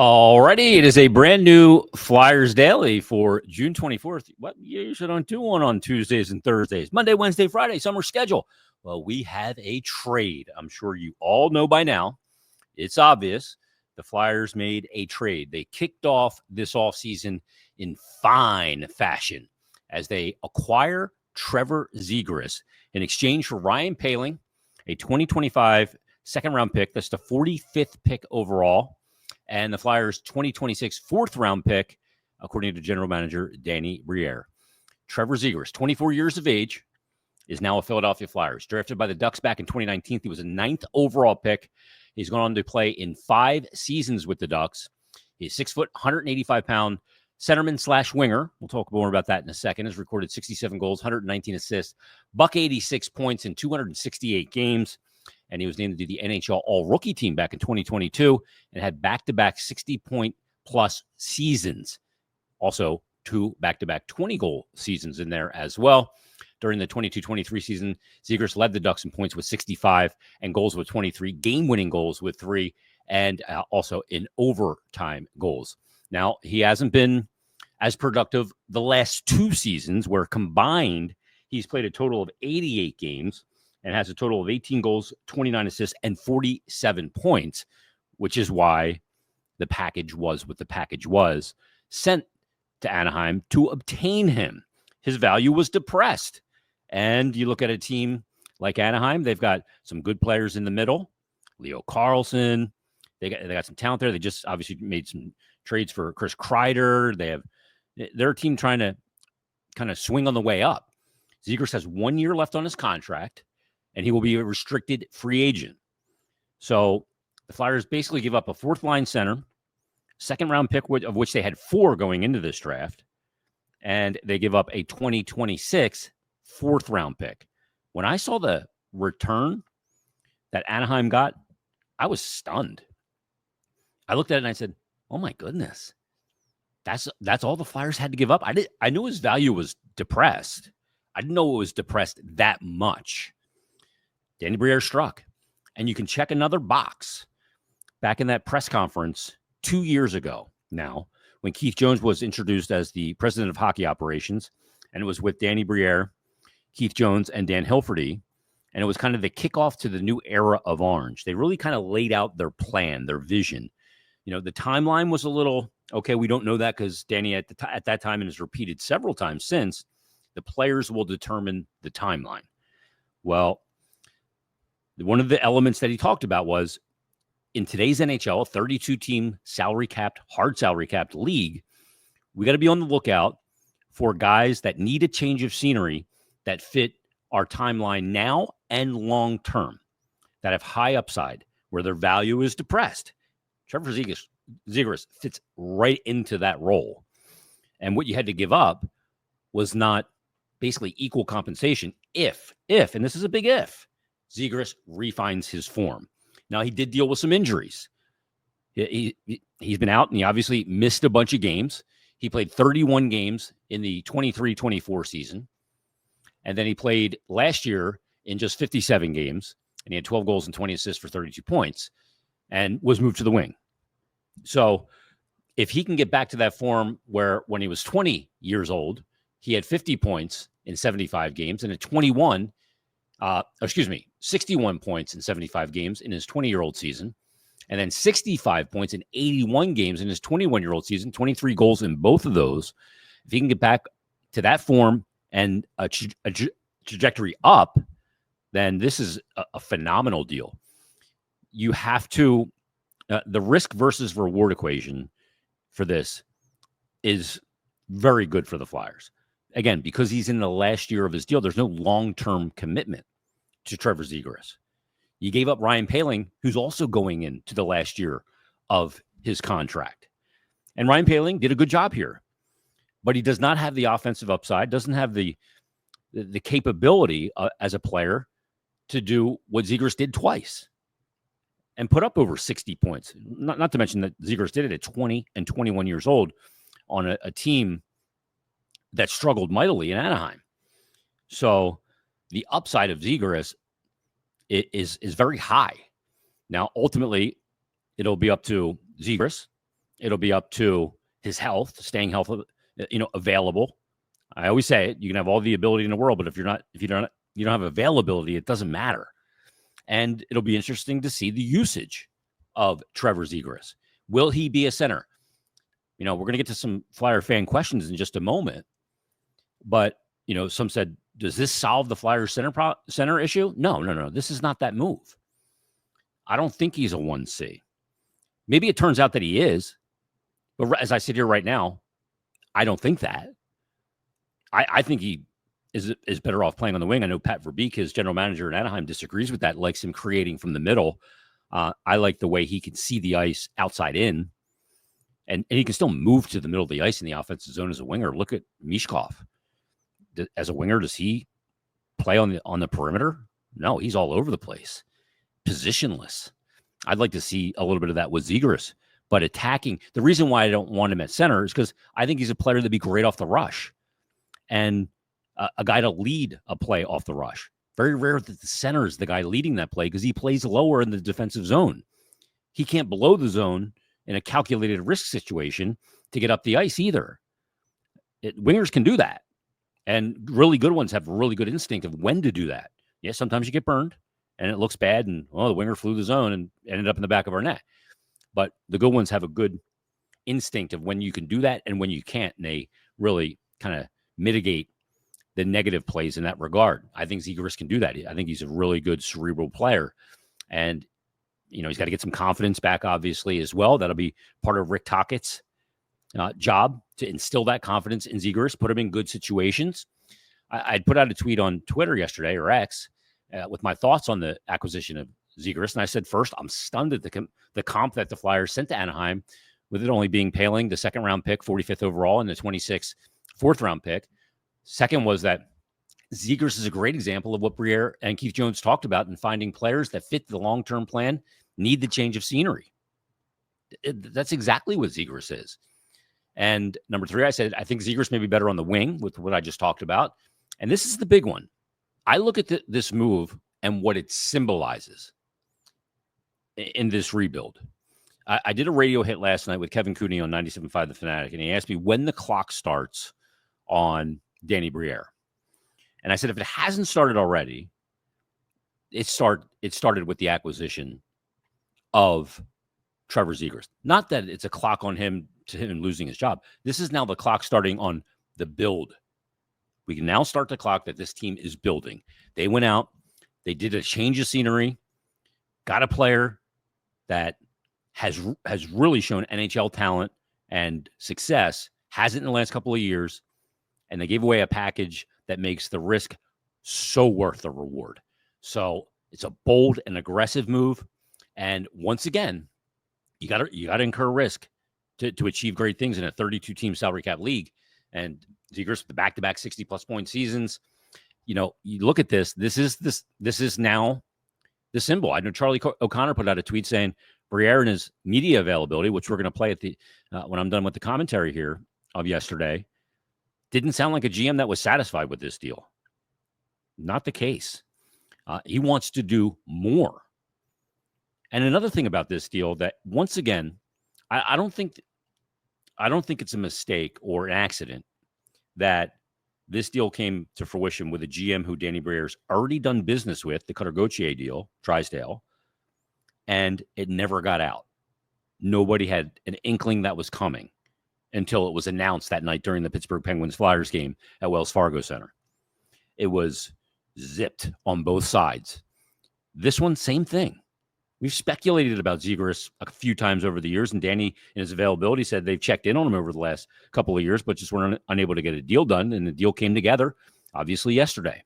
Alrighty, it is a brand new Flyers Daily for June 24th. What you usually don't do one on Tuesdays and Thursdays. Monday, Wednesday, Friday, summer schedule. Well, we have a trade. I'm sure you all know by now. It's obvious. The Flyers made a trade. They kicked off this offseason in fine fashion as they acquire Trevor Zegras in exchange for Ryan Poehling, a 2025 second-round pick. That's the 45th pick overall. And the Flyers' 2026 fourth-round pick, according to general manager Danny Briere. Trevor Zegras, 24 years of age, is now a Philadelphia Flyers. Drafted by the Ducks back in 2019. He was a 9th overall pick. He's gone on to play in 5 seasons with the Ducks. He's 6 foot, 185-pound centerman/winger. We'll talk more about that in a second. Has recorded 67 goals, 119 assists, $186 points in 268 games. And he was named to the NHL All-Rookie team back in 2022 and had back-to-back 60-point-plus seasons. Also, 2 back-to-back 20-goal seasons in there as well. During the 22-23 season, Zegras led the Ducks in points with 65 and goals with 23, game-winning goals with 3, and also in overtime goals. Now, he hasn't been as productive the last 2 seasons, where combined he's played a total of 88 games and has a total of 18 goals, 29 assists, and 47 points, which is why the package was what the package was, sent to Anaheim to obtain him. His value was depressed. And you look at a team like Anaheim, they've got some good players in the middle. Leo Carlson, they got some talent there. They just obviously made some trades for Chris Kreider. They're a team trying to kind of swing on the way up. Zegras has 1 year left on his contract, and he will be a restricted free agent. So the Flyers basically give up a fourth-line center, second-round pick, of which they had 4 going into this draft, and they give up a 2026 fourth-round pick. When I saw the return that Anaheim got, I was stunned. I looked at it and I said, oh, my goodness. That's all the Flyers had to give up? I knew his value was depressed. I didn't know it was depressed that much. Danny Briere struck. And you can check another box back in that press conference 2 years ago now, when Keith Jones was introduced as the president of hockey operations, and it was with Danny Briere, Keith Jones, and Dan Hilferty, and it was kind of the kickoff to the new era of Orange. They really kind of laid out their plan, their vision. You know, the timeline was a little, okay, we don't know that because Danny at that time, and has repeated several times since, the players will determine the timeline. Well, one of the elements that he talked about was, in today's NHL, a 32-team salary-capped, hard salary-capped league, we got to be on the lookout for guys that need a change of scenery that fit our timeline now and long-term, that have high upside, where their value is depressed. Trevor Zegras fits right into that role. And what you had to give up was not basically equal compensation if, and this is a big if, Zegras refines his form. Now, he did deal with some injuries. He's been out, and he obviously missed a bunch of games. He played 31 games in the 23-24 season, and then he played last year in just 57 games, and he had 12 goals and 20 assists for 32 points, and was moved to the wing. So if he can get back to that form where when he was 20 years old, he had 50 points in 75 games, and at 61 points in 75 games in his 20-year-old season, and then 65 points in 81 games in his 21-year-old season, 23 goals in both of those. If he can get back to that form and a trajectory up, then this is a phenomenal deal. You have to, the risk versus reward equation for this is very good for the Flyers. Again, because he's in the last year of his deal, there's no long-term commitment to Trevor Zegras. You gave up Ryan Poehling, who's also going into the last year of his contract. And Ryan Poehling did a good job here, but he does not have the offensive upside, doesn't have the capability as a player to do what Zegras did twice and put up over 60 points. Not to mention that Zegras did it at 20 and 21 years old on a team that struggled mightily in Anaheim. So the upside of Zegras is very high. Now, ultimately, it'll be up to Zegras It'll be up to his health, staying healthy, available. I always say it, you can have all the ability in the world, but if you don't have availability, it doesn't matter. And it'll be interesting to see the usage of Trevor Zegras. Will he be a center? We're going to get to some Flyer fan questions in just a moment. But, some said, does this solve the Flyers center issue? No. This is not that move. I don't think he's a 1C. Maybe it turns out that he is. But as I sit here right now, I don't think that. I think he is better off playing on the wing. I know Pat Verbeek, his general manager in Anaheim, disagrees with that, likes him creating from the middle. I like the way he can see the ice outside in, and he can still move to the middle of the ice in the offensive zone as a winger. Look at Mishkov. As a winger, does he play on the perimeter? No, he's all over the place. Positionless. I'd like to see a little bit of that with Zegras. But attacking, the reason why I don't want him at center is because I think he's a player that'd be great off the rush. And a guy to lead a play off the rush. Very rare that the center is the guy leading that play because he plays lower in the defensive zone. He can't below the zone in a calculated risk situation to get up the ice either. Wingers can do that. And really good ones have a really good instinct of when to do that. Yeah, sometimes you get burned and it looks bad and, the winger flew the zone and ended up in the back of our net. But the good ones have a good instinct of when you can do that and when you can't. And they really kind of mitigate the negative plays in that regard. I think Zegras can do that. I think he's a really good cerebral player. And, he's got to get some confidence back, obviously, as well. That'll be part of Rick Tockett's job to instill that confidence in Zegras, put him in good situations. I'd put out a tweet on Twitter yesterday, or X, with my thoughts on the acquisition of Zegras. And I said, first, I'm stunned at the comp that the Flyers sent to Anaheim, with it only being Paling, the second-round pick, 45th overall, and the 26th fourth-round pick. Second was that Zegras is a great example of what Briere and Keith Jones talked about in finding players that fit the long-term plan, need the change of scenery. That's exactly what Zegras is. And number three, I said, I think Zegras may be better on the wing with what I just talked about. And this is the big one. I look at this move and what it symbolizes in this rebuild. I did a radio hit last night with Kevin Cooney on 97.5 The Fanatic, and he asked me when the clock starts on Danny Briere. And I said, if it hasn't started already, it started with the acquisition of Trevor Zegras. Not that it's a clock on him to him losing his job. This is now the clock starting on the build. We can now start the clock that this team is building. They went out, they did a change of scenery, got a player that has really shown NHL talent and success, hasn't in the last couple of years, and they gave away a package that makes the risk so worth the reward. So it's a bold and aggressive move. And once again, you got to incur risk to achieve great things in a 32-team salary cap league. And Zegras, the back-to-back 60-plus point seasons, you look at this. This is now the symbol. I know Charlie O'Connor put out a tweet saying Briere and his media availability, which we're going to play at the when I'm done with the commentary here of yesterday, didn't sound like a GM that was satisfied with this deal. Not the case. He wants to do more. And another thing about this deal that, once again, I don't think it's a mistake or an accident that this deal came to fruition with a GM who Danny Briere's already done business with, the Cutter Gauthier deal, Drysdale, and it never got out. Nobody had an inkling that was coming until it was announced that night during the Pittsburgh Penguins-Flyers game at Wells Fargo Center. It was zipped on both sides. This one, same thing. We've speculated about Zegras a few times over the years, and Danny, in his availability, said they've checked in on him over the last couple of years, but just weren't unable to get a deal done, and the deal came together, obviously, yesterday.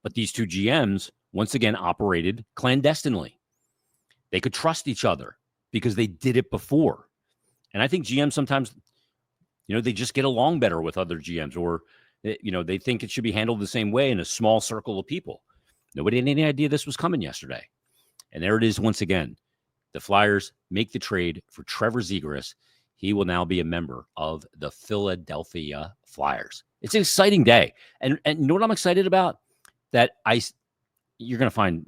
But these two GMs, once again, operated clandestinely. They could trust each other because they did it before. And I think GMs sometimes, they just get along better with other GMs, or, they think it should be handled the same way in a small circle of people. Nobody had any idea this was coming yesterday. And there it is once again. The Flyers make the trade for Trevor Zegras. He will now be a member of the Philadelphia Flyers. It's an exciting day. And you know what I'm excited about? That you're going to find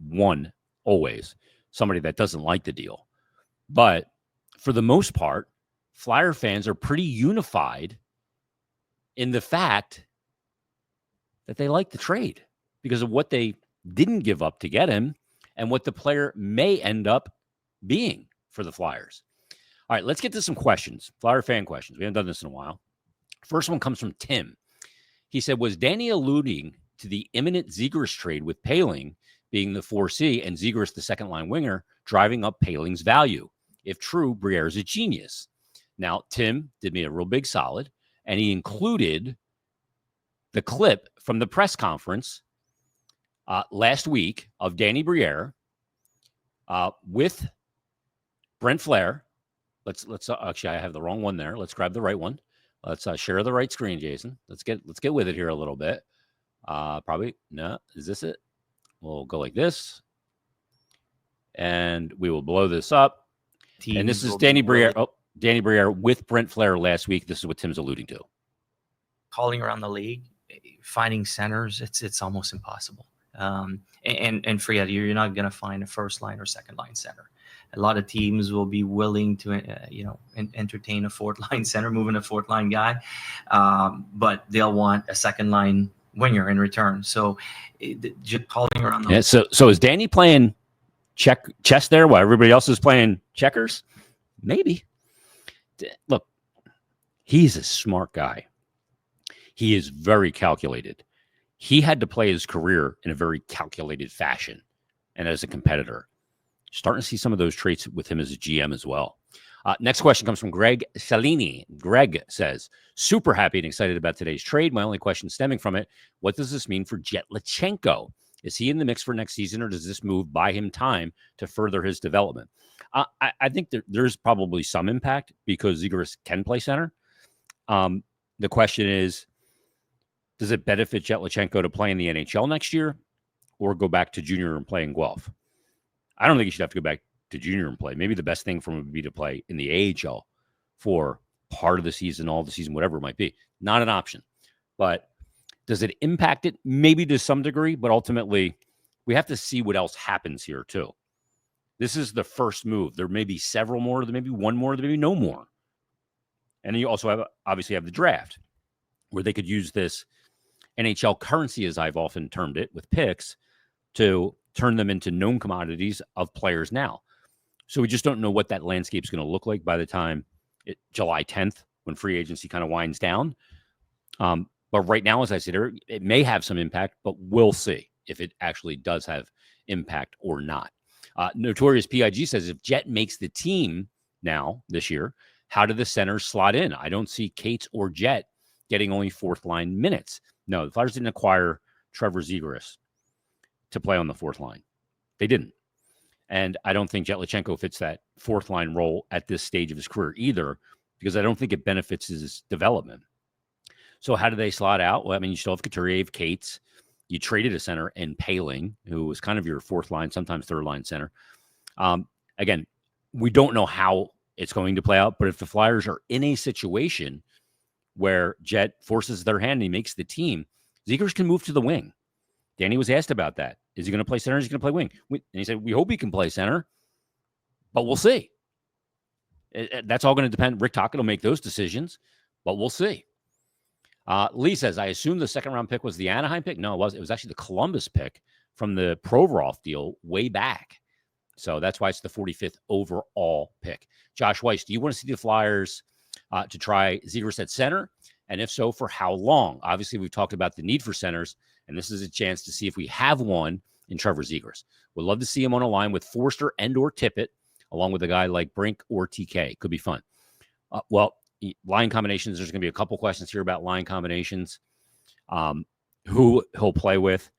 somebody that doesn't like the deal. But for the most part, Flyer fans are pretty unified in the fact that they like the trade because of what they didn't give up to get him and what the player may end up being for the Flyers. All right, let's get to some questions, Flyer fan questions. We haven't done this in a while. First one comes from Tim. He said, was Danny alluding to the imminent Zegras trade with Poehling being the 4C and Zegras the second-line winger driving up Poehling's value? If true, Briere is a genius. Now, Tim did me a real big solid, and he included the clip from the press conference last week of Danny Briere with Brent Flair. Let's actually, I have the wrong one there. Let's grab the right one. Let's share the right screen, Jason. Let's get with it here a little bit. Probably no. Is this it? We'll go like this, and we will blow this up. And this is Danny Briere. Oh, Danny Briere with Brent Flair last week. This is what Tim's alluding to. Calling around the league, finding centers, it's almost impossible. And forget it, you're not going to find a first line or second line center. A lot of teams will be willing to, entertain a fourth line center, moving a fourth line guy, but they'll want a second line winger in return. So, just calling around. Yeah. So is Danny playing chess there while everybody else is playing checkers? Maybe. Look, he's a smart guy. He is very calculated. He had to play his career in a very calculated fashion and as a competitor. Starting to see some of those traits with him as a GM as well. Next question comes from Greg Salini. Greg says, super happy and excited about today's trade. My only question stemming from it, what does this mean for Jetlachenko? Is he in the mix for next season, or does this move buy him time to further his development? I think there's probably some impact because Zegras can play center. The question is, does it benefit Jetlachenko to play in the NHL next year or go back to junior and play in Guelph? I don't think he should have to go back to junior and play. Maybe the best thing for him would be to play in the AHL for part of the season, all the season, whatever it might be. Not an option. But does it impact it? Maybe to some degree, but ultimately we have to see what else happens here too. This is the first move. There may be several more. There may be one more. There may be no more. And then you also obviously have the draft where they could use this NHL currency, as I've often termed it, with picks to turn them into known commodities of players now. So we just don't know what that landscape is going to look like by the time July 10th, when free agency kind of winds down. But right now, as I said, it may have some impact, but we'll see if it actually does have impact or not. Notorious PIG says, if Jet makes the team now this year, how do the centers slot in? I don't see Cates or Jet getting only fourth line minutes. No, the Flyers didn't acquire Trevor Zegras to play on the fourth line. They didn't. And I don't think Jetlachenko fits that fourth line role at this stage of his career either, because I don't think it benefits his development. So how do they slot out? Well, I mean, you still have Couturier, Cates. You traded a center in Poehling, who was kind of your fourth line, sometimes third line center. Again, we don't know how it's going to play out, but if the Flyers are in a situation where Jet forces their hand and he makes the team, Zegras can move to the wing. Danny was asked about that. Is he going to play center or is he going to play wing? And he said, we hope he can play center, but we'll see. That's all going to depend. Rick Tocchet will make those decisions, but we'll see. Lee says, I assume the second-round pick was the Anaheim pick. No, it was. It was actually the Columbus pick from the Provorov deal way back. So that's why it's the 45th overall pick. Josh Weiss, do you want to see the Flyers to try Zegras at center? And if so, for how long? Obviously, we've talked about the need for centers, and this is a chance to see if we have one in Trevor Zegras. We'd love to see him on a line with Forster and or Tippett, along with a guy like Brink or TK. Could be fun. Line combinations, there's going to be a couple questions here about line combinations, who he'll play with.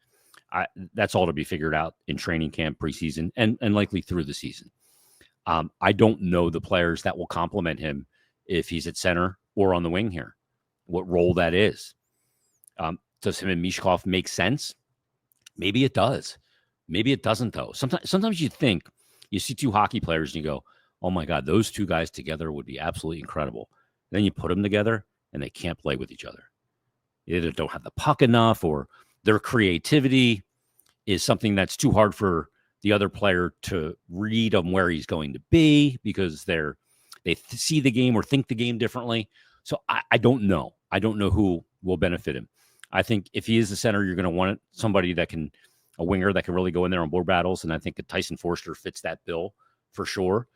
That's all to be figured out in training camp, preseason, and likely through the season. I don't know the players that will complement him if he's at center or on the wing here, what role that is. Does him and Mishkov make sense? Maybe it does. Maybe it doesn't, though. Sometimes you think, you see two hockey players and you go, oh my God, those two guys together would be absolutely incredible. Then you put them together and they can't play with each other. They either don't have the puck enough, or their creativity is something that's too hard for the other player to read on where he's going to be because they're they see the game or think the game differently. So I don't know. I don't know who will benefit him. I think if he is the center, you're going to want somebody that can, a winger that can really go in there on board battles. And I think Tyson Forster fits that bill for sure.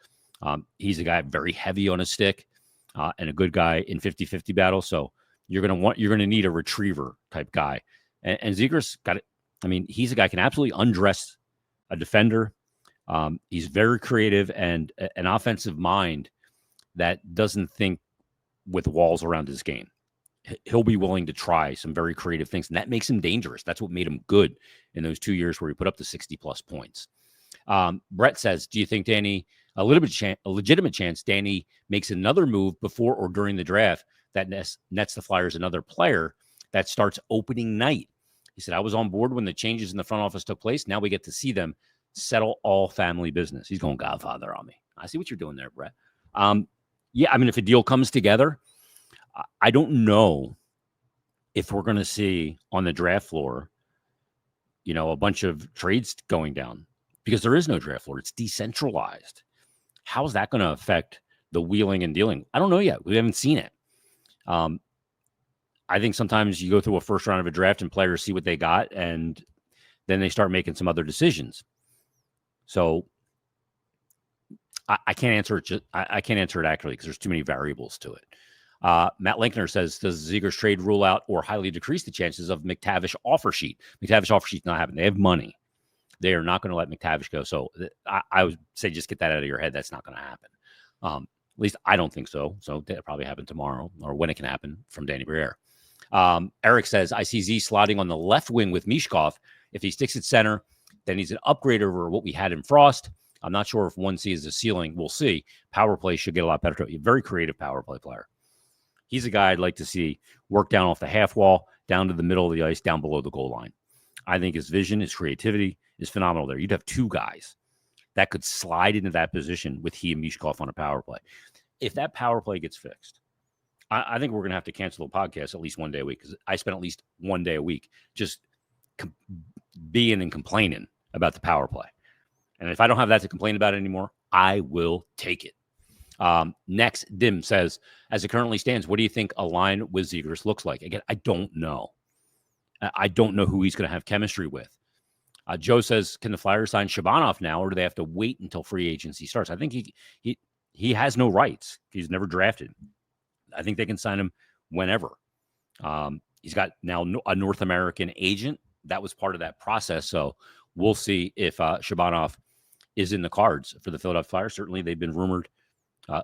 He's a guy very heavy on his stick and a good guy in 50-50 battles. So you're going to need a retriever type guy. And Zegras got it. I mean, he's a guy who can absolutely undress a defender. He's very creative and an offensive mind that doesn't think with walls around his game. He'll be willing to try some very creative things, and that makes him dangerous. That's what made him good in those 2 years where he put up the 60-plus points. Brett says, do you think Danny, a legitimate chance Danny makes another move before or during the draft that nets the Flyers another player that starts opening night? He said, I was on board when the changes in the front office took place. Now we get to see them settle all family business. He's going Godfather on me. I see what you're doing there, Brett. Yeah, I mean, if a deal comes together, I don't know if we're going to see on the draft floor, a bunch of trades going down because there is no draft floor. It's decentralized. How's that going to affect the wheeling and dealing? I don't know yet. We haven't seen it. I think sometimes you go through a first round of a draft and players see what they got, and then they start making some other decisions. So I can't answer it. I can't answer it accurately because there's too many variables to it. Matt Linkner says, does Zegras trade rule out or highly decrease the chances of McTavish offer sheet? McTavish offer sheet's not happening. They have money. They are not going to let McTavish go. So I would say just get that out of your head. That's not going to happen. At least I don't think so. So that'll probably happen tomorrow or when it can happen from Danny Briere. Eric says, I see Z slotting on the left wing with Mishkov. If he sticks at center, then he's an upgrade over what we had in Frost. I'm not sure if 1C is the ceiling. We'll see. Power play should get a lot better. A very creative power play player. He's a guy I'd like to see work down off the half wall, down to the middle of the ice, down below the goal line. I think his vision, his creativity is phenomenal there. You'd have two guys that could slide into that position with he and Mishkov on a power play. If that power play gets fixed, I think we're going to have to cancel the podcast at least one day a week because I spend at least one day a week just being and complaining about the power play. And if I don't have that to complain about anymore, I will take it. Next, Dim says, as it currently stands, what do you think a line with Zegras looks like? Again, I don't know. I don't know who he's going to have chemistry with. Joe says, can the Flyers sign Shabanov now, or do they have to wait until free agency starts? I think he has no rights. He's never drafted. I think they can sign him whenever. He's got now a North American agent. That was part of that process. So we'll see if Shabanov is in the cards for the Philadelphia Flyers. Certainly, they've been rumored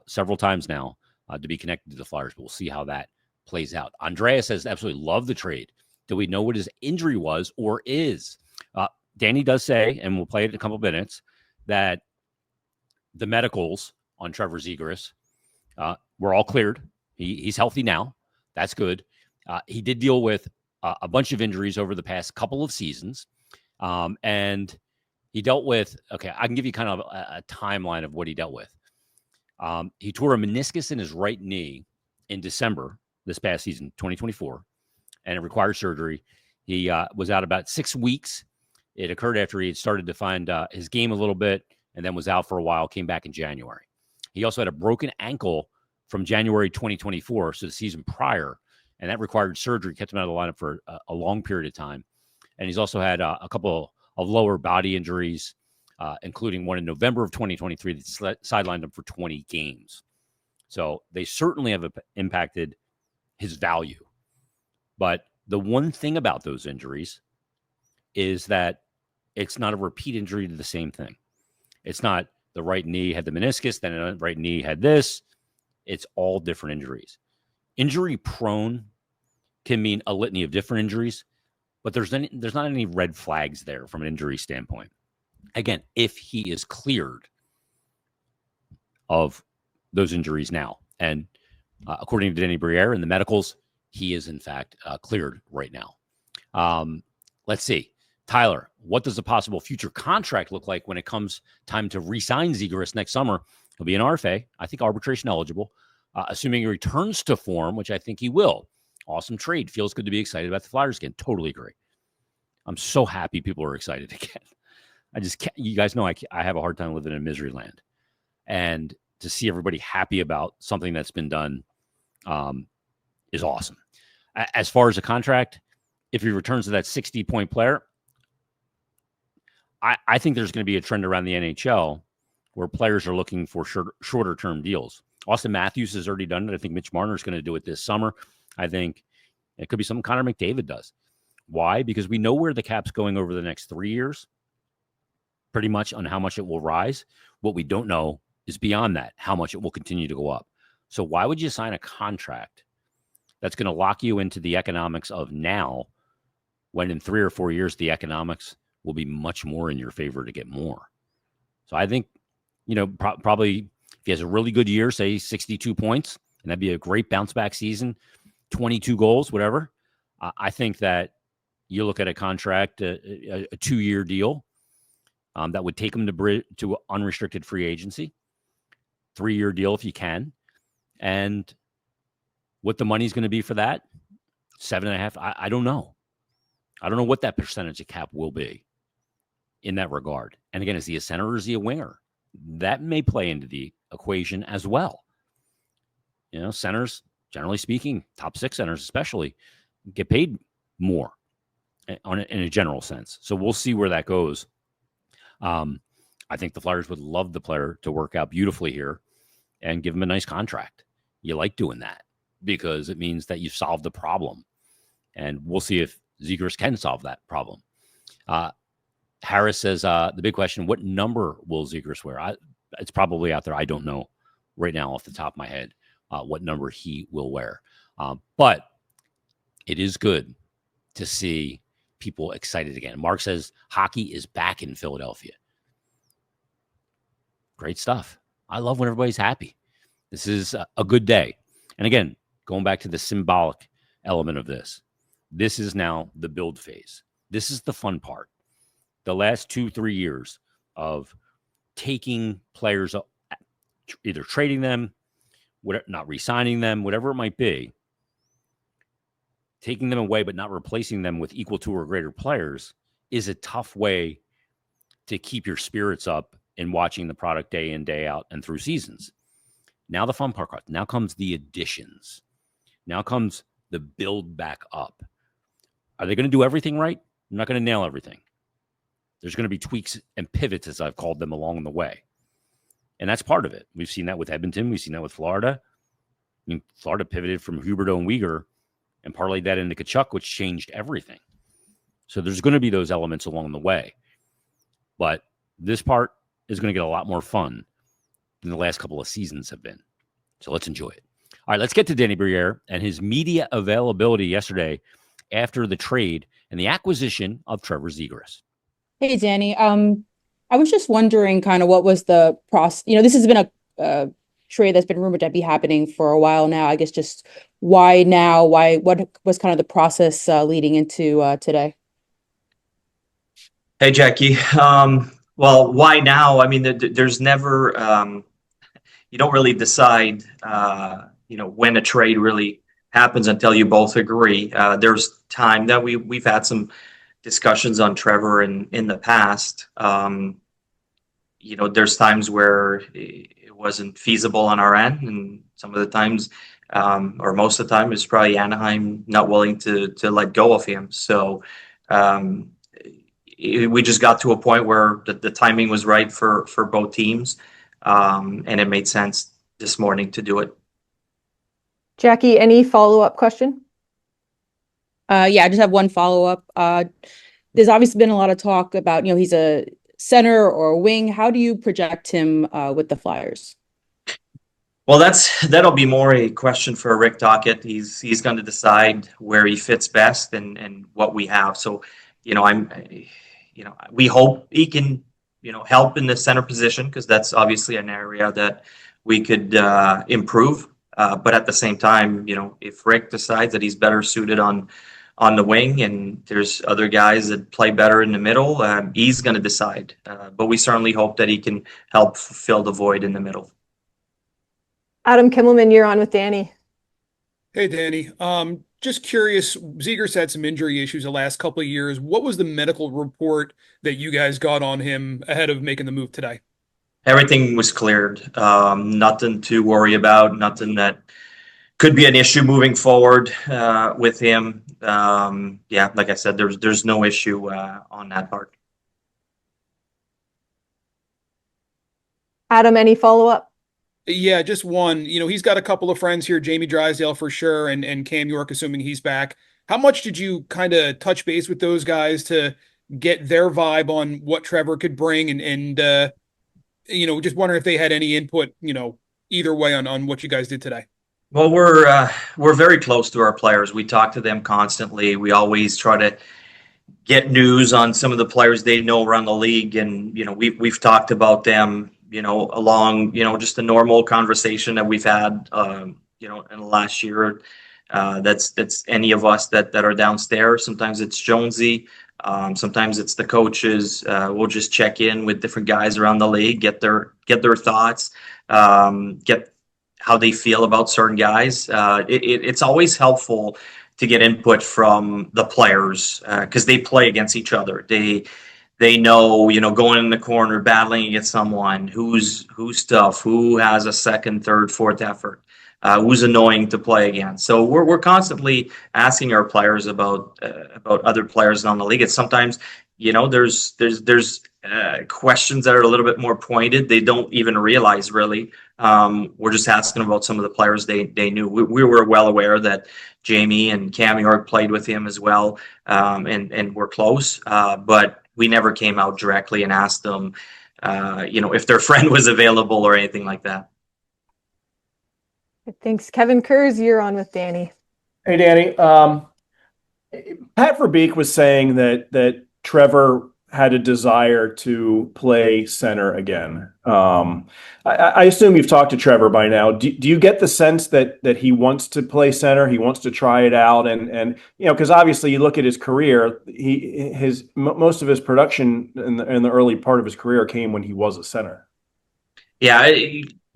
several times now to be connected to the Flyers, but we'll see how that plays out. Andrea says, absolutely love the trade. Do we know what his injury was or is? Danny does say, and we'll play it in a couple of minutes, that the medicals on Trevor Zegras were all cleared. He's healthy now. That's good. He did deal with a bunch of injuries over the past couple of seasons. And he dealt with, I can give you kind of a timeline of what he dealt with. He tore a meniscus in his right knee in December this past season, 2024, and it required surgery. He was out about 6 weeks. It occurred after he had started to find his game a little bit and then was out for a while, came back in January. He also had a broken ankle from January 2024, so the season prior, and that required surgery, kept him out of the lineup for a long period of time. And he's also had a couple of lower body injuries, including one in November of 2023 that sidelined him for 20 games. So they certainly have impacted his value. But the one thing about those injuries is that it's not a repeat injury to the same thing. It's not the right knee had the meniscus, then the right knee had this. It's all different injuries. Injury prone can mean a litany of different injuries, but there's not any red flags there from an injury standpoint. Again, if he is cleared of those injuries now, and according to Danny Briere and the medicals, he is in fact cleared right now. Let's see. Tyler, what does a possible future contract look like when it comes time to re-sign Zegras next summer? He'll be an RFA, I think arbitration eligible, assuming he returns to form, which I think he will. Awesome trade. Feels good to be excited about the Flyers again. Totally agree. I'm so happy people are excited again. I just can't. You guys know I have a hard time living in misery land. And to see everybody happy about something that's been done is awesome. As far as a contract, if he returns to that 60-point player, I think there's going to be a trend around the NHL where players are looking for shorter term deals. Austin Matthews has already done it. I think Mitch Marner is going to do it this summer. I think it could be something Connor McDavid does. Why? Because we know where the cap's going over the next 3 years, pretty much on how much it will rise. What we don't know is beyond that, how much it will continue to go up. So why would you sign a contract that's going to lock you into the economics of now when in 3 or 4 years, the economics will be much more in your favor to get more? So I think, probably if he has a really good year, say 62 points, and that'd be a great bounce back season, 22 goals, whatever. I think that you look at a contract, a 2-year deal that would take him to unrestricted free agency, 3-year deal if you can. And what the money's going to be for that, 7.5, I don't know. I don't know what that percentage of cap will be in that regard. And again, is he a center or is he a winger? That may play into the equation as well. Centers, generally speaking, top 6 centers especially, get paid more in a general sense. So we'll see where that goes. I think the Flyers would love the player to work out beautifully here and give him a nice contract. You like doing that because it means that you've solved the problem. And we'll see if Zegras can solve that problem. Harris says, the big question, what number will Zegras wear? It's probably out there. I don't know right now off the top of my head what number he will wear. But it is good to see people excited again. Mark says hockey is back in Philadelphia. Great stuff. I love when everybody's happy. This is a good day. And again, going back to the symbolic element of this is now the build phase. This is the fun part. The last 2-3 years of taking players, either trading them, not re-signing them, whatever it might be, taking them away but not replacing them with equal to or greater players is a tough way to keep your spirits up in watching the product day in, day out, and through seasons. Now the fun part. Now comes the additions. Now comes the build back up. Are they going to do everything right? I'm not going to nail everything. There's going to be tweaks and pivots, as I've called them, along the way. And that's part of it. We've seen that with Edmonton. We've seen that with Florida. Florida pivoted from Huberdeau and Weegar and parlayed that into Tkachuk, which changed everything. So there's going to be those elements along the way. But this part is going to get a lot more fun than the last couple of seasons have been. So let's enjoy it. All right, let's get to Danny Briere and his media availability yesterday after the trade and the acquisition of Trevor Zegras. Hey, Danny. I was just wondering kind of what was the process. This has been a trade that's been rumored to be happening for a while now. I guess just why now? What was kind of the process leading into today? Hey, Jackie. Well, why now? I mean, there's never, you don't really decide, when a trade really happens until you both agree. There's time that we've had some discussions on Trevor in the past. There's times where it wasn't feasible on our end, and some of the times, or most of the time, it's probably Anaheim not willing to let go of him. So we just got to a point where the timing was right for both teams, and it made sense this morning to do it. Jackie, any follow-up question? Yeah, I just have one follow-up. There's obviously been a lot of talk about, he's a center or a wing. How do you project him with the Flyers? Well, that'll be more a question for Rick Tocchet. He's going to decide where he fits best and what we have. So, we hope he can, help in the center position, because that's obviously an area that we could improve. But at the same time, if Rick decides that he's better suited on the wing and there's other guys that play better in the middle, he's going to decide. But we certainly hope that he can help fill the void in the middle. Adam Kimmelman, you're on with Danny. Hey, Danny. Just curious, Zegras had some injury issues the last couple of years. What was the medical report that you guys got on him ahead of making the move today? Everything was cleared. Nothing to worry about. Nothing that could be an issue moving forward with him. Yeah, like I said, there's no issue on that part. Adam, any follow-up? Yeah, just one. He's got a couple of friends here, Jamie Drysdale for sure, and Cam York, assuming he's back. How much did you kind of touch base with those guys to get their vibe on what Trevor could bring, and just wondering if they had any input, either way on what you guys did today? Well, we're very close to our players. We talk to them constantly. We always try to get news on some of the players they know around the league, and we've talked about them, along just a normal conversation that we've had, in the last year. That's any of us that are downstairs. Sometimes it's Jonesy. Sometimes it's the coaches. We'll just check in with different guys around the league, get their thoughts, get how they feel about certain guys. It's always helpful to get input from the players because they play against each other. They know, going in the corner, battling against someone who's tough, who has a second, third, fourth effort, who's annoying to play against. So we're constantly asking our players about other players in the league. It's sometimes, there's questions that are a little bit more pointed. They don't even realize really. We're just asking about some of the players they knew. We were well aware that Jamie and Cam York played with him as well, and we're close. But we never came out directly and asked them, if their friend was available or anything like that. Thanks. Kevin Kurz, you're on with Danny. Hey, Danny. Pat Verbeek was saying that Trevor had a desire to play center again. I assume you've talked to Trevor by now. Do you get the sense that he wants to play center? He wants to try it out, and because obviously you look at his career, most of his production in the early part of his career came when he was a center. Yeah,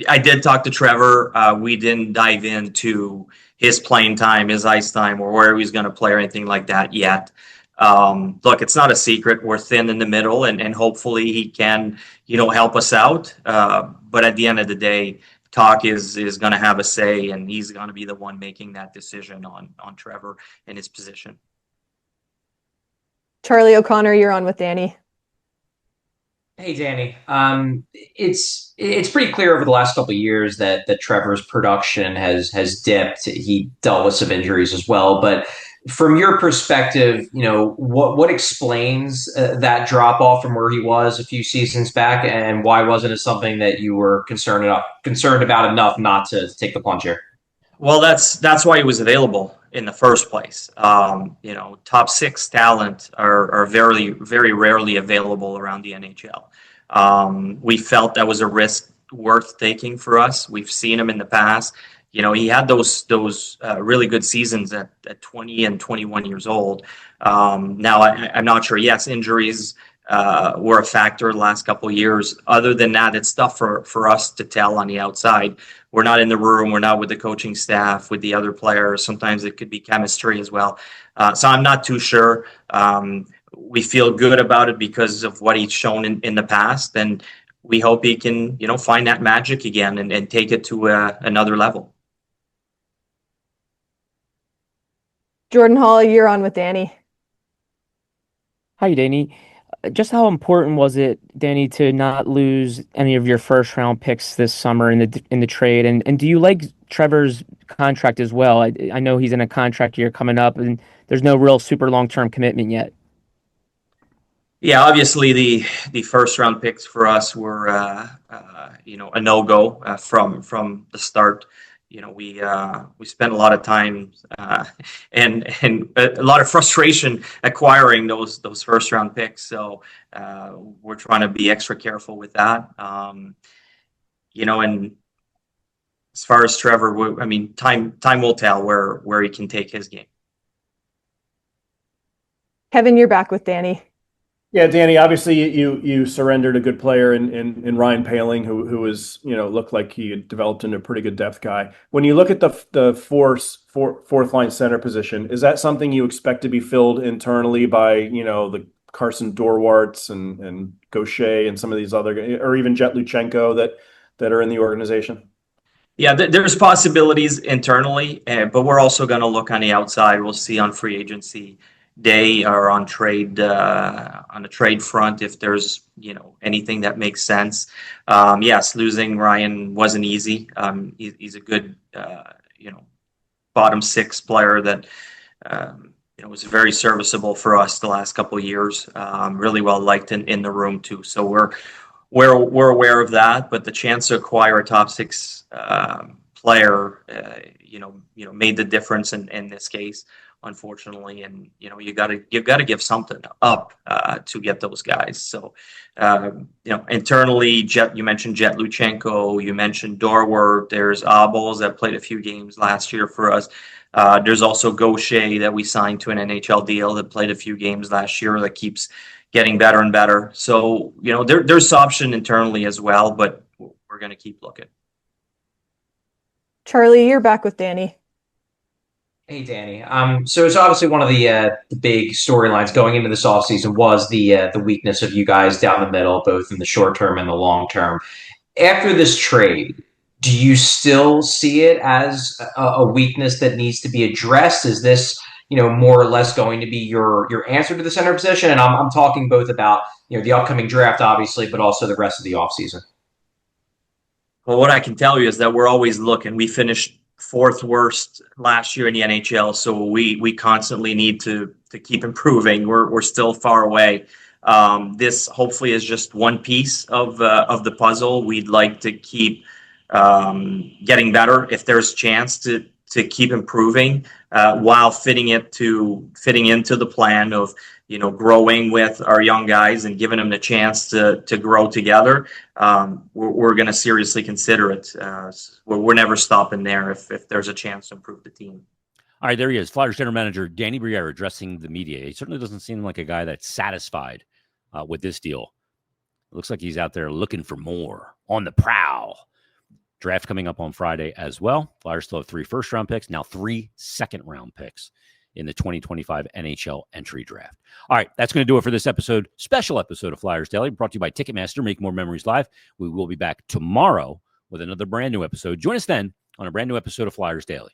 I did talk to Trevor. We didn't dive into his playing time, his ice time, or where he's going to play or anything like that yet. Look, it's not a secret. We're thin in the middle, and hopefully he can, help us out. But at the end of the day, Talk is going to have a say, and he's going to be the one making that decision on Trevor and his position. Charlie O'Connor, you're on with Danny. Hey, Danny. It's pretty clear over the last couple of years that Trevor's production has dipped. He dealt with some injuries as well, but from your perspective, what explains that drop off from where he was a few seasons back, and why wasn't it something that you were concerned about enough not to take the plunge here? Well, that's why he was available in the first place. Top six talent are very, very rarely available around the NHL. We felt that was a risk worth taking for us. We've seen him in the past. He had those really good seasons at 20 and 21 years old. Now, I'm not sure. Yes, injuries were a factor the last couple of years. Other than that, it's tough for us to tell on the outside. We're not in the room. We're not with the coaching staff, with the other players. Sometimes it could be chemistry as well. So I'm not too sure. We feel good about it because of what he's shown in the past, and we hope he can, find that magic again and take it to another level. Jordan Hall, you're on with Danny. Hi, Danny. Just how important was it, Danny, to not lose any of your first round picks this summer in the trade? And do you like Trevor's contract as well? I know he's in a contract year coming up, and there's no real super long-term commitment yet. Yeah, obviously the first round picks for us were a no-go from the start. We spent a lot of time and a lot of frustration acquiring those first round picks. So we're trying to be extra careful with that. And as far as Trevor, time will tell where he can take his game. Kevin, you're back with Danny. Yeah, Danny, obviously you surrendered a good player in Ryan Poehling, who was, looked like he had developed into a pretty good depth guy. When you look at the fourth line center position, is that something you expect to be filled internally by, the Carson Dorwarts and Gaucher and some of these other, or even Jet Luchenko that are in the organization? Yeah, there's possibilities internally, but we're also going to look on the outside. We'll see on free agency day or on the trade front if there's anything that makes sense. Yes, losing Ryan wasn't easy. He's a good bottom six player that was very serviceable for us the last couple of years. Really well liked in the room too. So we're aware of that, but the chance to acquire a top six player, made the difference in this case, unfortunately. And you got to give something up to get those guys. So internally, you mentioned Jet Luchenko, you mentioned Dorwart. There's Abels that played a few games last year for us. There's also Gaucher that we signed to an NHL deal that played a few games last year that keeps getting better and better. So, there's option internally as well, but we're going to keep looking. Charlie, you're back with Danny. Hey, Danny. So it's obviously one of the big storylines going into this offseason was the weakness of you guys down the middle, both in the short term and the long term. After this trade, do you still see it as a weakness that needs to be addressed? Is this more or less going to be your answer to the center position? And I'm talking both about the upcoming draft, obviously, but also the rest of the offseason. Well, what I can tell you is that we're always looking. We finished fourth worst last year in the NHL, so we constantly need to keep improving. We're still far away. This hopefully is just one piece of the puzzle. We'd like to keep getting better if there's a chance to keep improving while fitting into the plan of growing with our young guys and giving them the chance to grow together. We're going to seriously consider it. We're never stopping there if there's a chance to improve the team. All right, there he is, Flyers general manager Danny Briere addressing the media. He certainly doesn't seem like a guy that's satisfied with this deal. It looks like he's out there looking for more, on the prowl. Draft coming up on Friday as well. Flyers still have 3 first-round picks, now 3 second-round picks in the 2025 NHL entry draft. All right, that's going to do it for this episode, special episode of Flyers Daily, brought to you by Ticketmaster. Make more memories live. We will be back tomorrow with another brand new episode. Join us then on a brand new episode of Flyers Daily.